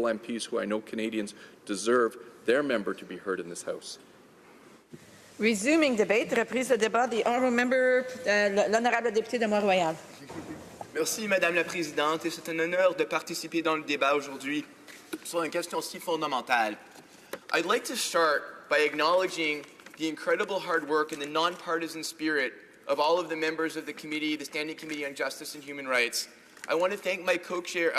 MPs who I know Canadians deserve their member to be heard in this House. Resuming debate, reprise de débat, the honourable member, l'honorable député de Mont-Royal. Merci Madame la Présidente et c'est un honneur de participer dans le débat aujourd'hui sur une question si fondamentale. I'd like to start by acknowledging the incredible hard work and the nonpartisan spirit of all of the members of the committee, the Standing Committee on Justice and Human Rights. I want to thank my co-chair,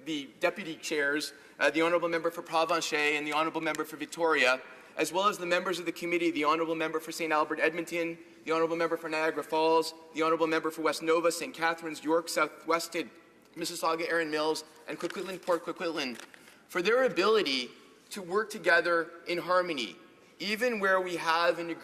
the deputy chairs, the Honourable Member for Provencher and the Honourable Member for Victoria, as well as the members of the committee, the Honourable Member for St. Albert Edmonton, the Honourable Member for Niagara Falls, the Honourable Member for West Nova, St. Catharines, York, South-Weston, Mississauga, Erin Mills, and Coquitlam, Port Coquitlam, for their ability to work together in harmony, even where we have an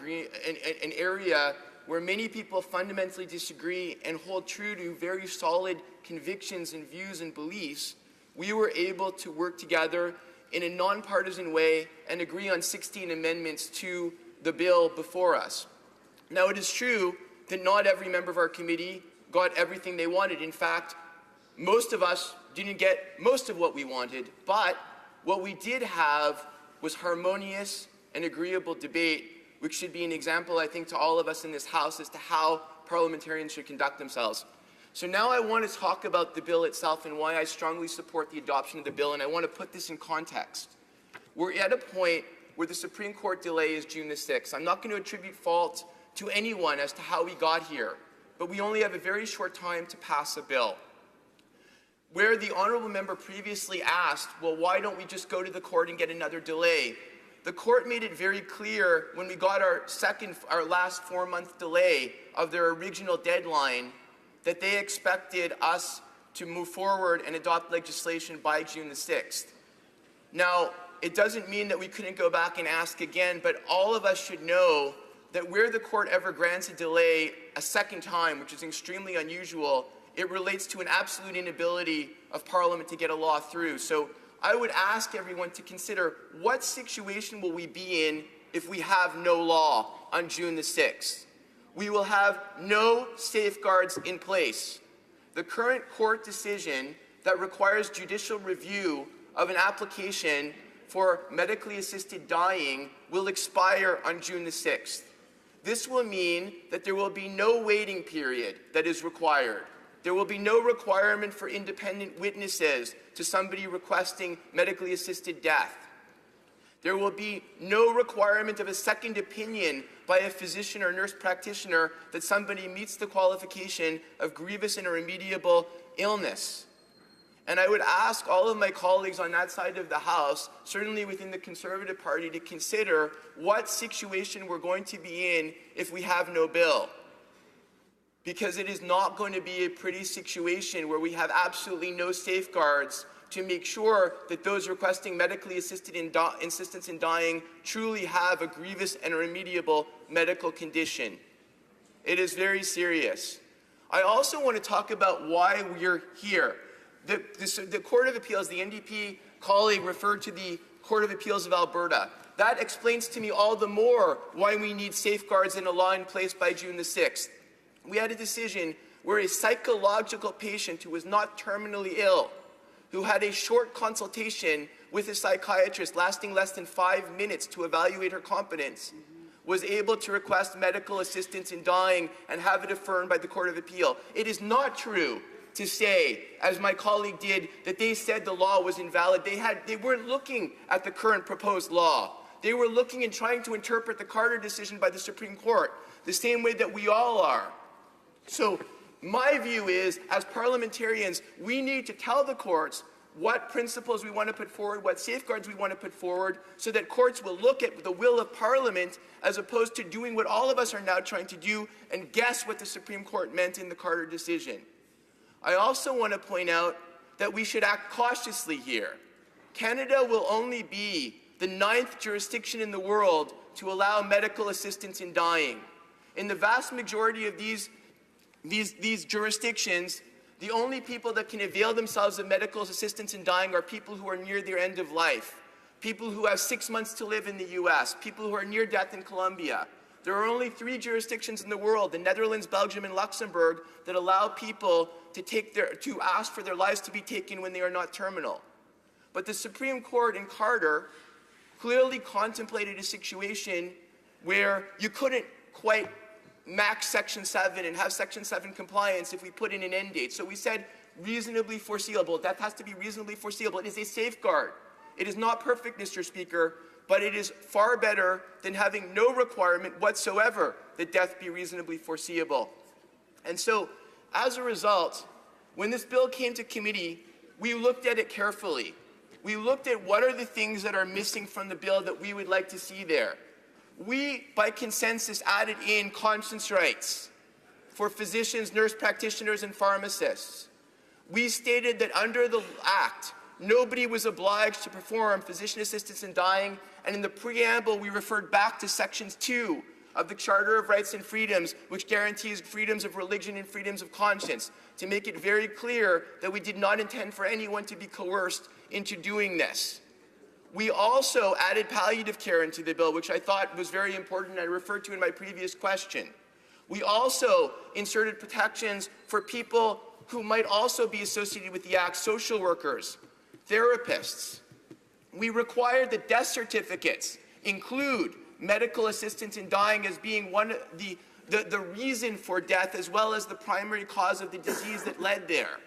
area where many people fundamentally disagree and hold true to very solid convictions and views and beliefs. We were able to work together in a nonpartisan way and agree on 16 amendments to the bill before us. Now, it is true that not every member of our committee got everything they wanted. In fact, most of us didn't get most of what we wanted, but what we did have was harmonious and agreeable debate, which should be an example, I think, to all of us in this House as to how parliamentarians should conduct themselves. So now I want to talk about the bill itself and why I strongly support the adoption of the bill, and I want to put this in context. We're at a point where the Supreme Court delay is June the 6th. I'm not going to attribute fault to anyone as to how we got here, but we only have a very short time to pass a bill. Where the Honourable Member previously asked, well, why don't we just go to the court and get another delay? The court made it very clear when we got our last 4-month delay of their original deadline that they expected us to move forward and adopt legislation by June the 6th. Now, it doesn't mean that we couldn't go back and ask again, but all of us should know that where the court ever grants a delay a second time, which is extremely unusual, it relates to an absolute inability of Parliament to get a law through. So I would ask everyone to consider what situation will we be in if we have no law on June the 6th. We will have no safeguards in place. The current court decision that requires judicial review of an application for medically assisted dying will expire on June the 6th. This will mean that there will be no waiting period that is required. There will be no requirement for independent witnesses to somebody requesting medically assisted death. There will be no requirement of a second opinion by a physician or nurse practitioner that somebody meets the qualification of grievous and irremediable illness. And I would ask all of my colleagues on that side of the House, certainly within the Conservative Party, to consider what situation we're going to be in if we have no bill. Because it is not going to be a pretty situation where we have absolutely no safeguards to make sure that those requesting medically assisted assistance in dying truly have a grievous and irremediable medical condition. It is very serious. I also want to talk about why we're here. The Court of Appeals, the NDP colleague referred to the Court of Appeals of Alberta. That explains to me all the more why we need safeguards and a law in place by June the 6th. We had a decision where a psychological patient who was not terminally ill, who had a short consultation with a psychiatrist lasting less than 5 minutes to evaluate her competence, was able to request medical assistance in dying and have it affirmed by the Court of Appeal. It is not true to say, as my colleague did, that they said the law was invalid. They weren't looking at the current proposed law. They were looking and trying to interpret the Carter decision by the Supreme Court, the same way that we all are. So my view is, as parliamentarians, we need to tell the courts what principles we want to put forward, what safeguards we want to put forward, so that courts will look at the will of Parliament as opposed to doing what all of us are now trying to do and guess what the Supreme Court meant in the Carter decision. I also want to point out that we should act cautiously here. Canada will only be the 9th jurisdiction in the world to allow medical assistance in dying. In the vast majority of these jurisdictions, the only people that can avail themselves of medical assistance in dying are people who are near their end of life, people who have 6 months to live in the US, people who are near death in Colombia. There are only 3 jurisdictions in the world, the Netherlands, Belgium, and Luxembourg, that allow people to ask for their lives to be taken when they are not terminal. But the Supreme Court in Carter clearly contemplated a situation where you couldn't quite max Section 7 and have Section 7 compliance if we put in an end date. So we said reasonably foreseeable. That has to be reasonably foreseeable. It is a safeguard. It is not perfect, Mr. Speaker, but it is far better than having no requirement whatsoever that death be reasonably foreseeable. And so, as a result, when this bill came to committee, we looked at it carefully. We looked at what are the things that are missing from the bill that we would like to see there. We, by consensus, added in conscience rights for physicians, nurse practitioners, and pharmacists. We stated that under the Act, nobody was obliged to perform physician assistance in dying, and in the preamble, we referred back to Sections 2 of the Charter of Rights and Freedoms, which guarantees freedoms of religion and freedoms of conscience, to make it very clear that we did not intend for anyone to be coerced into doing this. We also added palliative care into the bill, which I thought was very important and I referred to in my previous question. We also inserted protections for people who might also be associated with the Act, social workers, therapists. We required that death certificates include medical assistance in dying as being one of the reason for death, as well as the primary cause of the disease that led there.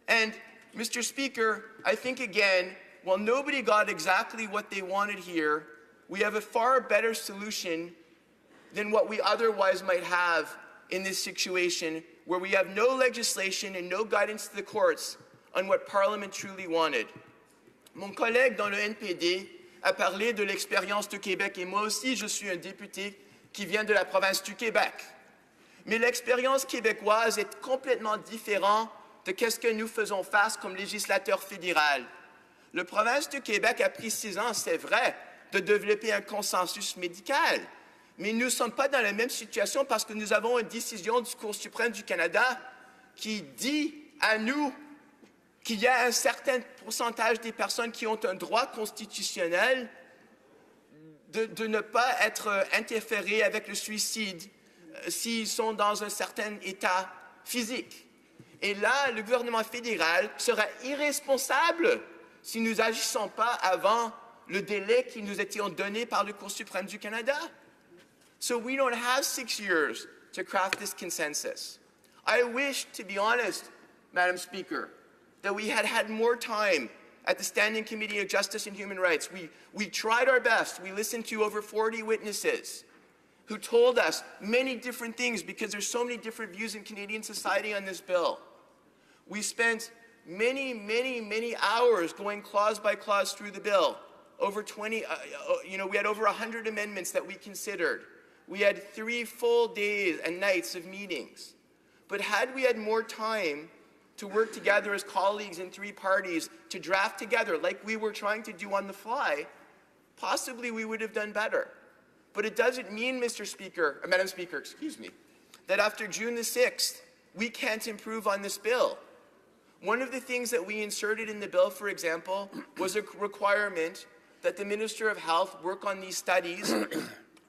And, Mr. Speaker, I think again, while nobody got exactly what they wanted here, we have a far better solution than what we otherwise might have in this situation, where we have no legislation and no guidance to the courts on what Parliament truly wanted. Mon collègue dans le NPD a parlé de l'expérience du Québec, et moi aussi je suis un député qui vient de la province du Québec. Mais l'expérience québécoise est complètement différente de ce que nous faisons face comme législateur fédéral. La province du Québec a pris 6 ans, c'est vrai, de développer un consensus médical. Mais nous ne sommes pas dans la même situation parce que nous avons une décision du Cour suprême du Canada qui dit à nous qu'il y a un certain pourcentage des personnes qui ont un droit constitutionnel de ne pas être interférées avec le suicide s'ils sont dans un certain état physique. Et là, le gouvernement fédéral sera irresponsable si nous n'agissons pas avant le délai qui nous était donné par le Cour suprême du Canada. So we don't have 6 years to craft this consensus. I wish, to be honest, Madam Speaker, that we had had more time at the Standing Committee of Justice and Human Rights. We tried our best. We listened to over 40 witnesses who told us many different things because there's so many different views in Canadian society on this bill. We spent many hours going clause by clause through the bill. Over 20, we had over 100 amendments that we considered. We had 3 full days and nights of meetings. But had we had more time to work together as colleagues in 3 parties to draft together like we were trying to do on the fly, possibly we would have done better. But it doesn't mean, Madam Speaker, excuse me, that after June the 6th, we can't improve on this bill. One of the things that we inserted in the bill, for example, was a requirement that the Minister of Health work on these studies,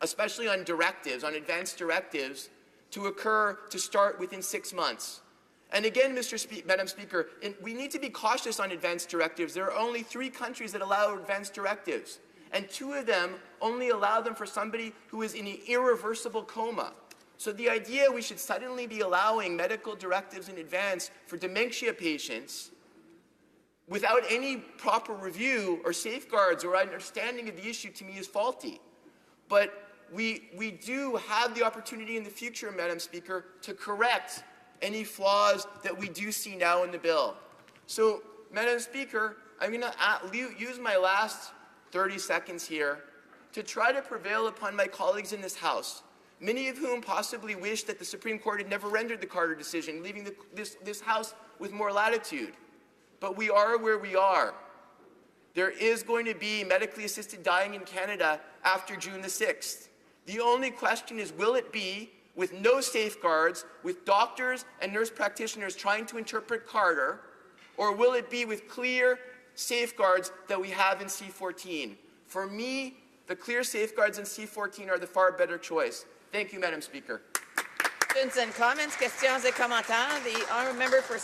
especially on directives, on advanced directives, to start within 6 months. And again, Madam Speaker, we need to be cautious on advanced directives. There are only 3 countries that allow advanced directives, and 2 of them only allow them for somebody who is in an irreversible coma. So the idea we should suddenly be allowing medical directives in advance for dementia patients without any proper review or safeguards or understanding of the issue, to me, is faulty. But we do have the opportunity in the future, Madam Speaker, to correct any flaws that we do see now in the bill. So, Madam Speaker, I'm going to use my last 30 seconds here to try to prevail upon my colleagues in this House, many of whom possibly wish that the Supreme Court had never rendered the Carter decision, leaving this House with more latitude. But we are where we are. There is going to be medically assisted dying in Canada after June the 6th. The only question is, will it be with no safeguards, with doctors and nurse practitioners trying to interpret Carter, or will it be with clear safeguards that we have in C-14? For me, The clear safeguards in C-14 are the far better choice. Thank you, Madam Speaker. Questions and comments, questions et commentaires. The honourable member for